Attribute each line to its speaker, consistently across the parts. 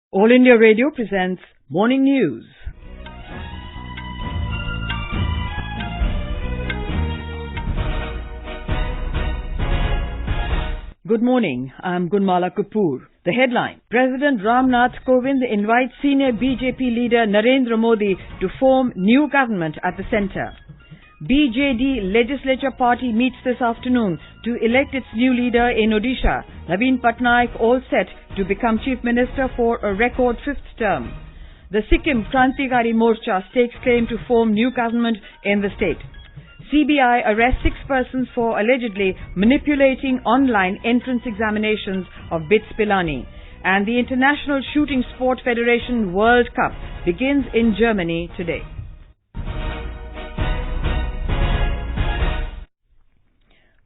Speaker 1: All India Radio presents Morning News. Good morning, I'm Gunmala Kapoor. The headline: President Ram Nath Kovind invites senior BJP leader Narendra Modi to form new government at the centre. BJD legislature party meets this afternoon to elect its new leader in Odisha. Naveen Patnaik all set to become Chief Minister for a record fifth term. The Sikkim Krantikari Morcha stakes claim to form new government in the state. CBI arrests 6 persons for allegedly manipulating online entrance examinations of BITS Pilani. And the International Shooting Sport Federation World Cup begins in Germany today.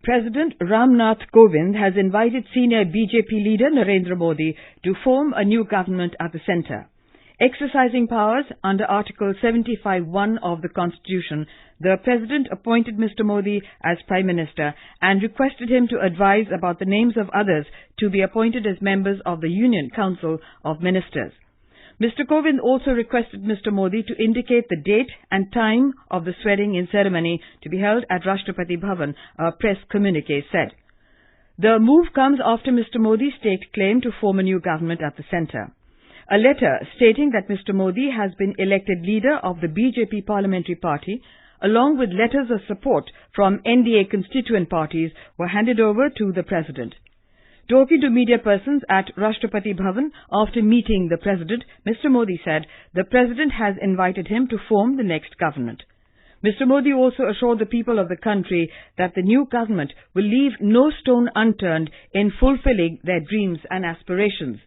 Speaker 1: President Ram Nath Kovind has invited senior BJP leader Narendra Modi to form a new government at the centre. Exercising powers under Article 75(1) of the Constitution, the President appointed Mr. Modi as Prime Minister and requested him to advise about the names of others to be appointed as members of the Union Council of Ministers. Mr. Kovind also requested Mr. Modi to indicate the date and time of the swearing-in ceremony to be held at Rashtrapati Bhavan, a press communiqué said. The move comes after Mr. Modi staked claim to form a new government at the centre. A letter stating that Mr. Modi has been elected leader of the BJP parliamentary party, along with letters of support from NDA constituent parties, were handed over to the President. Talking to media persons at Rashtrapati Bhavan after meeting the President, Mr. Modi said the President has invited him to form the next government. Mr. Modi also assured the people of the country that the new government will leave no stone unturned in fulfilling their dreams and aspirations.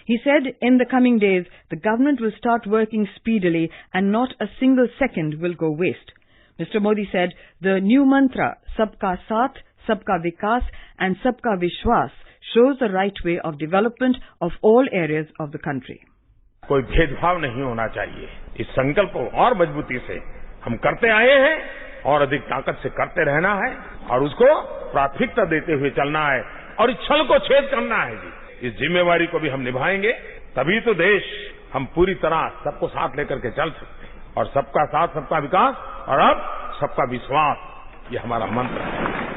Speaker 1: He said in the coming days the government will start working speedily and not a single second will go waste. Mr. Modi said the new mantra Sabka Saath, Sabka Vikas and Sabka Vishwas shows the right way of development of all areas of the country.
Speaker 2: कोई भेदभाव नहीं होना चाहिए। इस संकल्प को और मजबूती से हम करते आए हैं और अधिक ताकत से करते रहना है और उसको प्राथमिकता देते हुए चलना है और इस छल को छेद करना है जी। इस जिम्मेवारी को भी हम निभाएंगे, तभी तो देश हम पूरी तरह सबको साथ लेकर के चल सकते हैं और सबका साथ सबका विकास और अब सबका विश्वास, ये हमारा मंत्र है।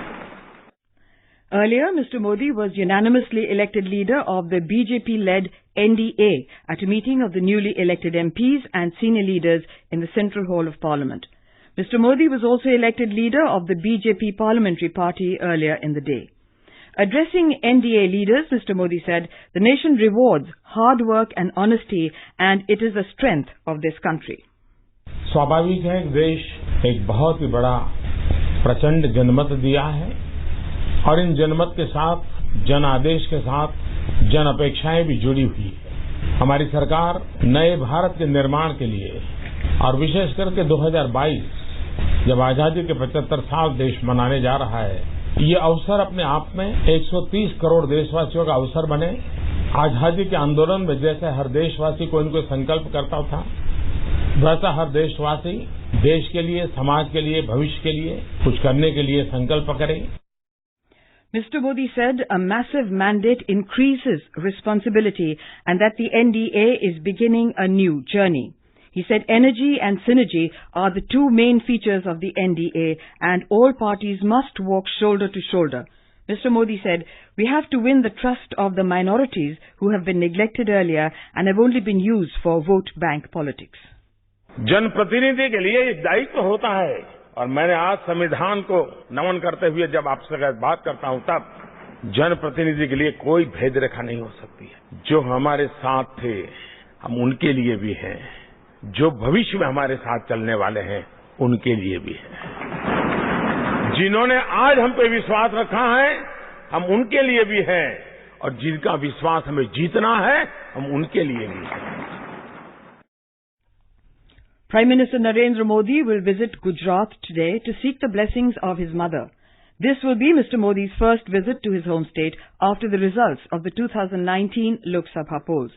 Speaker 1: Earlier, Mr. Modi was unanimously elected leader of the BJP-led NDA at a meeting of the newly elected MPs and senior leaders in the Central Hall of Parliament. Mr. Modi was also elected leader of the BJP parliamentary party earlier in the day. Addressing NDA leaders, Mr. Modi said, the nation rewards hard work and honesty and it is a strength of this country.
Speaker 3: स्वाभाविक है देश एक बहुत ही बड़ा प्रचंड जनमत दिया है और इन जनमत के साथ जन आदेश के साथ जन अपेक्षाएं भी जुड़ी हुई है। हमारी सरकार नए भारत के निर्माण के लिए और विशेष करके 2022 जब आजादी के 75 साल देश मनाने जा रहा है, ये अवसर अपने आप में 130 करोड़ देशवासियों का अवसर बने। आजादी के आंदोलन में जैसे हर देशवासी कोई न कोई संकल्प करता था, वैसा हर देशवासी देश के लिए, समाज के लिए, भविष्य के लिए कुछ करने के लिए संकल्प करे।
Speaker 1: Mr. Modi said a massive mandate increases responsibility and that the NDA is beginning a new journey. He said energy and synergy are the two main features of the NDA and all parties must walk shoulder to shoulder. Mr. Modi said, we have to win the trust of the minorities who have been neglected earlier and have only been used for vote bank politics.
Speaker 2: जनप्रतिनिधि के लिए एक दायित्व होता है और मैंने आज संविधान को नमन करते हुए जब आपसे बात करता हूं तब जनप्रतिनिधि के लिए कोई भेद रेखा नहीं हो सकती है। जो हमारे साथ थे हम उनके लिए भी हैं, जो भविष्य में हमारे साथ चलने वाले हैं उनके लिए भी हैं। जिन्होंने आज हम पे विश्वास रखा है हम उनके लिए भी हैं और जिनका विश्वास हमें जीतना है हम उनके लिए भी हैं।
Speaker 1: Prime Minister Narendra Modi will visit Gujarat today to seek the blessings of his mother. This will be Mr. Modi's first visit to his home state after the results of the 2019 Lok Sabha polls.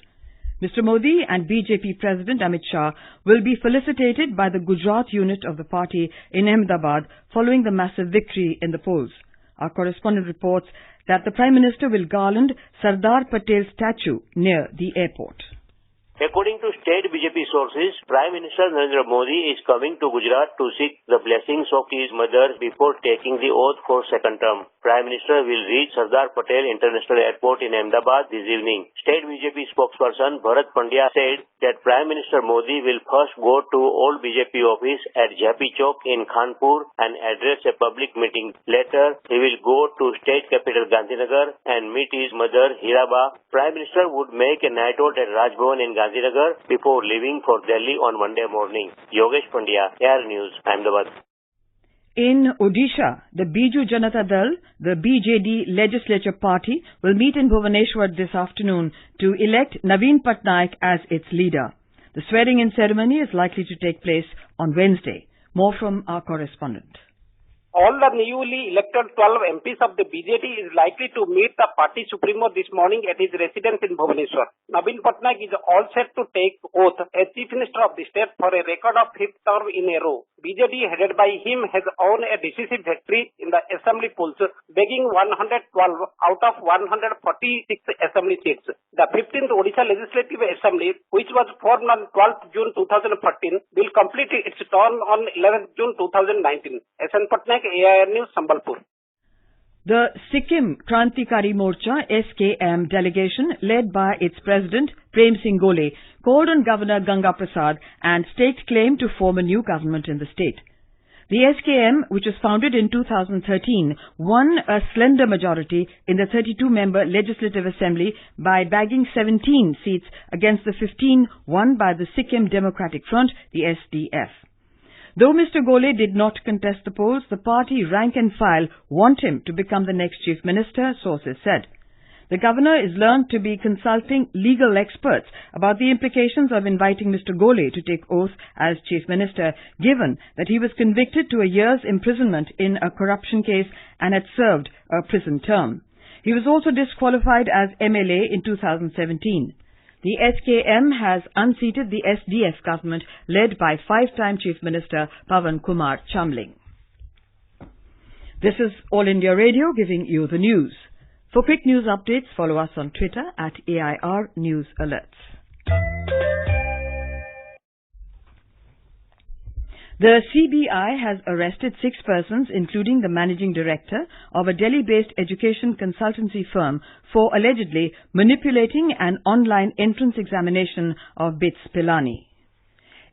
Speaker 1: Mr. Modi and BJP President Amit Shah will be felicitated by the Gujarat unit of the party in Ahmedabad following the massive victory in the polls. Our correspondent reports that the Prime Minister will garland Sardar Patel's statue near the airport.
Speaker 4: According to state BJP sources, Prime Minister Narendra Modi is coming to Gujarat to seek the blessings of his mother before taking the oath for second term. Prime Minister will reach Sardar Patel International Airport in Ahmedabad this evening. State BJP spokesperson Bharat Pandya said that Prime Minister Modi will first go to old BJP office at Jhapi Chowk in Kanpur and address a public meeting. Later, he will go to state capital Gandhinagar and meet his mother Hiraba. Prime Minister would make a night out at Raj Bhavan in Gandhinagar before leaving for Delhi on Monday morning. Yogesh Pandya, Air News, Ahmedabad.
Speaker 1: In Odisha, the Biju Janata Dal, the BJD legislature party, will meet in Bhubaneswar this afternoon to elect Naveen Patnaik as its leader. The swearing-in ceremony is likely to take place on Wednesday. More from our correspondent.
Speaker 5: All the newly elected 12 MPs of the BJD is likely to meet the party supremo this morning at his residence in Bhubaneswar. Naveen Patnaik is all set to take oath as Chief Minister of the state for a record of 5th term in a row. BJD headed by him has won a decisive victory in the assembly polls, bagging 112 out of 146 assembly seats. The 15th Odisha Legislative Assembly, which was formed on 12th June 2013, will complete its term on 11th June 2019. SN Patnaik, AIR News, Sambalpur.
Speaker 1: The Sikkim Krantikari Morcha (SKM) delegation, led by its president Prem Singh Gole, called on Governor Ganga Prasad and staked claim to form a new government in the state. The SKM, which was founded in 2013, won a slender majority in the 32-member Legislative Assembly by bagging 17 seats against the 15 won by the Sikkim Democratic Front, the SDF. Though Mr. Gole did not contest the polls, the party rank and file want him to become the next chief minister, sources said. The governor is learned to be consulting legal experts about the implications of inviting Mr. Gole to take oath as chief minister, given that he was convicted to a year's imprisonment in a corruption case and had served a prison term. He was also disqualified as MLA in 2017. The SKM has unseated the SDF government led by five-time Chief Minister Pawan Kumar Chamling. This is All India Radio giving you the news. For quick news updates, follow us on Twitter at AIR News Alerts. The CBI has arrested 6 persons, including the managing director of a Delhi-based education consultancy firm, for allegedly manipulating an online entrance examination of BITS Pilani.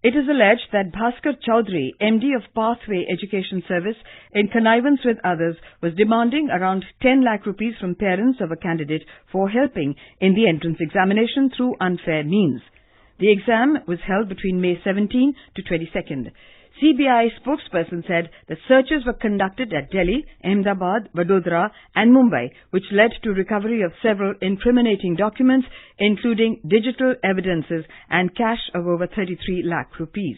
Speaker 1: It is alleged that Bhaskar Chaudhary, MD of Pathway Education Service, in connivance with others, was demanding around 10 lakh rupees from parents of a candidate for helping in the entrance examination through unfair means. The exam was held between May 17 to 22nd. CBI spokesperson said that searches were conducted at Delhi, Ahmedabad, Vadodara and Mumbai, which led to recovery of several incriminating documents, including digital evidences and cash of over 33 lakh rupees.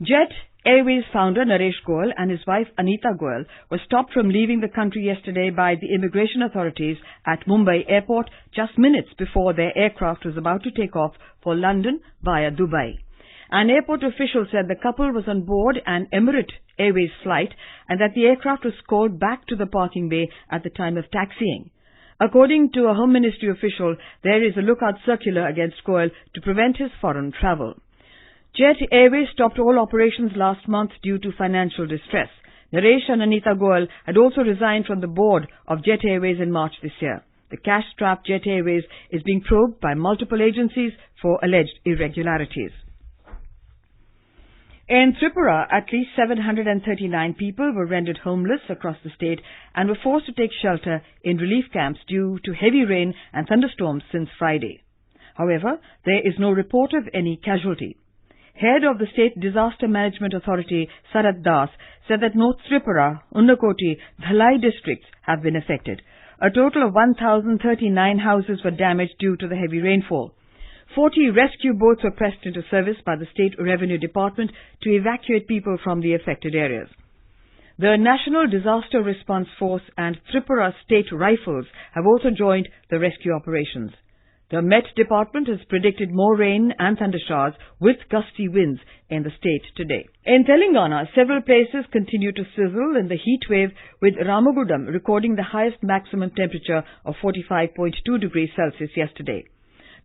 Speaker 1: Jet Airways founder Naresh Goyal and his wife Anita Goyal were stopped from leaving the country yesterday by the immigration authorities at Mumbai airport just minutes before their aircraft was about to take off for London via Dubai. An airport official said the couple was on board an Emirates Airways flight and that the aircraft was called back to the parking bay at the time of taxiing. According to a Home Ministry official, there is a lookout circular against Goyal to prevent his foreign travel. Jet Airways stopped all operations last month due to financial distress. Naresh and Anita Goyal had also resigned from the board of Jet Airways in March this year. The cash-strapped Jet Airways is being probed by multiple agencies for alleged irregularities. In Tripura, at least 739 people were rendered homeless across the state and were forced to take shelter in relief camps due to heavy rain and thunderstorms since Friday. However, there is no report of any casualty. Head of the State Disaster Management Authority, Sarat Das, said that North Tripura, Unakoti, Dhalai districts have been affected. A total of 1,039 houses were damaged due to the heavy rainfall. 40 rescue boats were pressed into service by the State Revenue Department to evacuate people from the affected areas. The National Disaster Response Force and Tripura State Rifles have also joined the rescue operations. The Met Department has predicted more rain and thundershowers with gusty winds in the state today. In Telangana, several places continue to sizzle in the heat wave, with Ramagundam recording the highest maximum temperature of 45.2 degrees Celsius yesterday.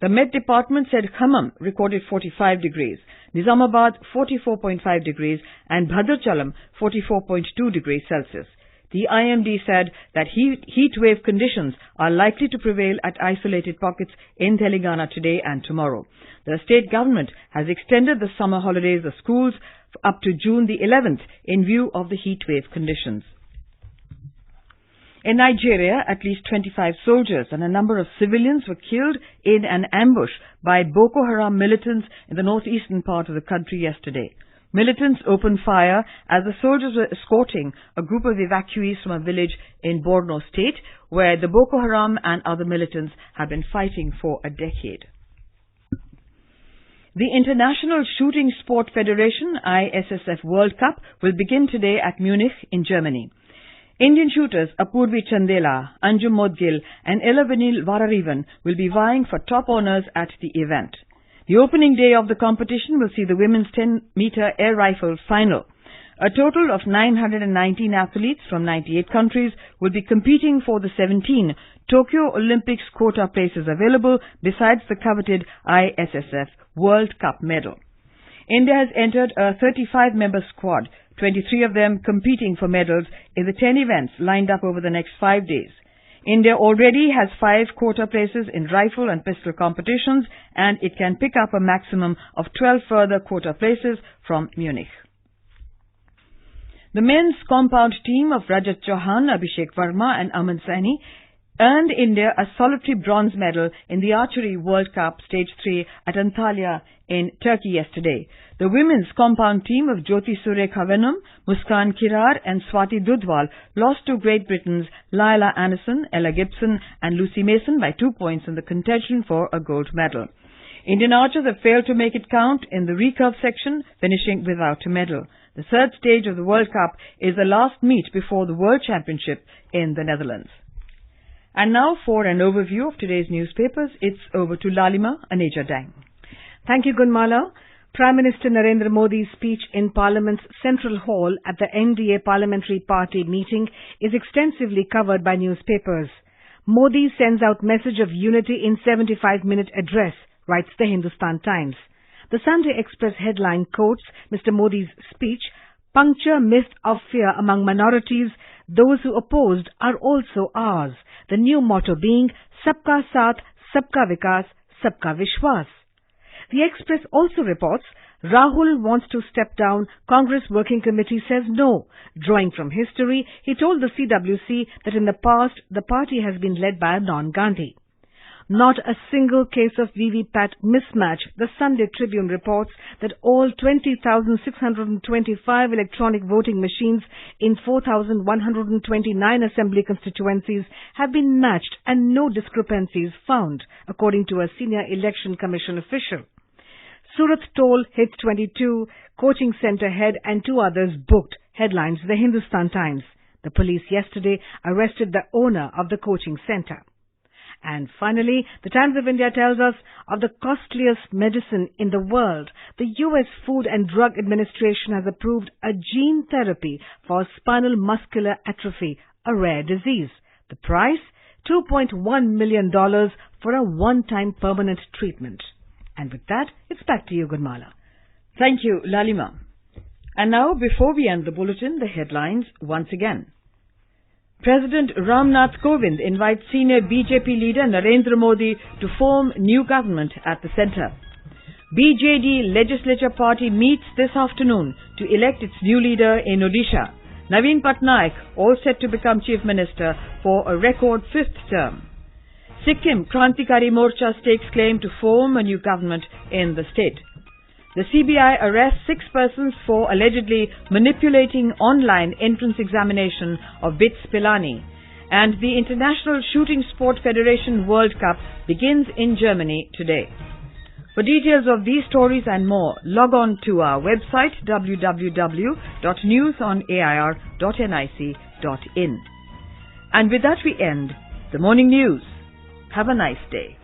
Speaker 1: The Met Department said Khammam recorded 45 degrees, Nizamabad 44.5 degrees and Bhadrachalam 44.2 degrees Celsius. The IMD said that heat wave conditions are likely to prevail at isolated pockets in Telangana today and tomorrow. The state government has extended the summer holidays of schools up to June the 11th in view of the heat wave conditions. In Nigeria, at least 25 soldiers and a number of civilians were killed in an ambush by Boko Haram militants in the northeastern part of the country yesterday. Militants opened fire as the soldiers were escorting a group of evacuees from a village in Borno State, where the Boko Haram and other militants have been fighting for a decade. The International Shooting Sport Federation ISSF World Cup will begin today at Munich in Germany. Indian shooters Apurvi Chandela, Anjum Modgil and Elavenil Vararivan will be vying for top honours at the event. The opening day of the competition will see the women's 10-meter air rifle final. A total of 919 athletes from 98 countries will be competing for the 17 Tokyo Olympics quota places available besides the coveted ISSF World Cup medal. India has entered a 35-member squad, 23 of them competing for medals in the 10 events lined up over the next 5 days. India already has 5 quota places in rifle and pistol competitions, and it can pick up a maximum of 12 further quota places from Munich. The men's compound team of Rajat Chauhan, Abhishek Verma and Aman Saini earned India a solitary bronze medal in the Archery World Cup Stage 3 at Antalya in Turkey yesterday. The women's compound team of Jyoti Surekha Venum, Muskan Kirar and Swati Dudwal lost to Great Britain's Lila Anderson, Ella Gibson and Lucy Mason by 2 points in the contention for a gold medal. Indian archers have failed to make it count in the recurve section, finishing without a medal. The third stage of the World Cup is the last meet before the World Championship in the Netherlands. And now for an overview of today's newspapers, it's over to Lalima Aneja Dang.
Speaker 6: Thank you, Gunmala. Prime Minister Narendra Modi's speech in Parliament's Central Hall at the NDA Parliamentary Party meeting is extensively covered by newspapers. Modi sends out message of unity in 75-minute address, writes the Hindustan Times. The Sunday Express headline quotes Mr. Modi's speech, "Puncture myth of fear among minorities. Those who opposed are also ours." The new motto being Sabka Saath, Sabka Vikas, Sabka Vishwas. The Express also reports Rahul wants to step down. Congress Working Committee says no. Drawing from history, he told the CWC that in the past the party has been led by a non-Gandhi. Not a single case of VVPAT mismatch. The Sunday Tribune reports that all 20,625 electronic voting machines in 4,129 assembly constituencies have been matched and no discrepancies found, according to a senior election commission official. Surat toll hits 22, coaching centre head and 2 others booked, headlines the Hindustan Times. The police yesterday arrested the owner of the coaching centre. And finally, the Times of India tells us of the costliest medicine in the world. The U.S. Food and Drug Administration has approved a gene therapy for spinal muscular atrophy, a rare disease. The price? $2.1 million for a one-time permanent treatment. And with that, it's back to you, Gunmala.
Speaker 1: Thank you, Lalima. And now, before we end the bulletin, the headlines once again. President Ram Nath Kovind invites senior BJP leader Narendra Modi to form new government at the centre. BJD legislature party meets this afternoon to elect its new leader in Odisha. Naveen Patnaik all set to become chief minister for a record 5th term. Sikkim Krantikari Morcha stakes claim to form a new government in the state. The CBI arrests 6 persons for allegedly manipulating online entrance examination of BITS Pilani. And the International Shooting Sport Federation World Cup begins in Germany today. For details of these stories and more, log on to our website www.newsonair.nic.in. And with that we end the morning news. Have a nice day.